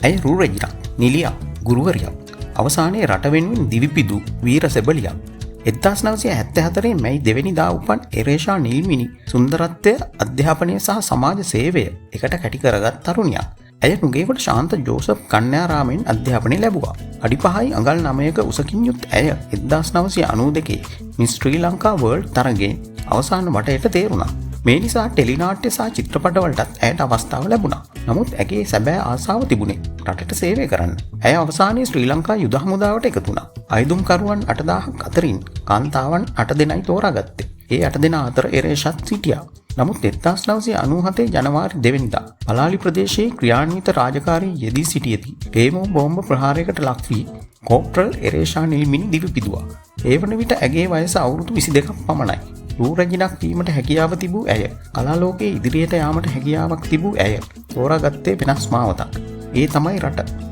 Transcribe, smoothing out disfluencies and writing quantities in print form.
ඇය රූ රැජිනක්, නිලියක්, ගුරුවරියක්. අවසානයේ රට වෙනුවෙන් දිවිපිදු වීර සෙබලියක්. 1974 මැයි 2 වෙනිදා උපන් එරේෂා නිල්මිනි සුන්දරත්වය, අධ්‍යාපනය සහ සමාජ සේවය එකට කැටි කරගත් තරුණියක්. ඇය නුගේකොට ශාන්ත ජෝසප් කන්‍යාරාමයෙන් අධ්‍යාපනය ලැබුවා. අඩි 5යි අඟල් 9ක උසකින් යුත් ඇය 1992 මිස් ශ්‍රී ලංකා වර්ල්ඩ් තරගයෙන් අවසාන වටයට තේරුණා. මේ නිසා ටෙලිනාට්‍ය සහ චිත්‍රපටවලටත් ඇයට අවස්ථාව ලැබුණා. නමුත් ඇගේ සැබෑ ආසාව තිබුණේ රටට සේවය කරන්න. ඇය අවසානයේ ශ්‍රී ලංකා යුද හමුදාවට එකතු වුණා. අයදුම්කරුවන් 8000ක් අතරින් කාන්තාවන් 8 දෙනයි තෝරාගත්තේ. ඒ 8 දෙනා අතර එරේෂාත් සිටියා. නමුත් 1997 ජනවාරි 2 වෙනිදා පලාලි ප්‍රදේශයේ ක්‍රියාන්විත රාජකාරී යෙදී සිටියේදී හේමෝ බෝම්බ ප්‍රහාරයකට ලක් වී කෝප්ට්‍රල් එරේෂා නිල්මිනි දිවිපිදුවා. ඒ වන විට ඇගේ වයස අවුරුදු 22ක් පමණයි. රූ රැජිනක් වීමට හැකියාව තිබූ ඇය කලාලෝකයේ ඉදිරියට යාමට හැකියාවක් තිබූ ඇය තෝරාගත්තේ වෙනස් මාවතක්. ඒ තමයි රට.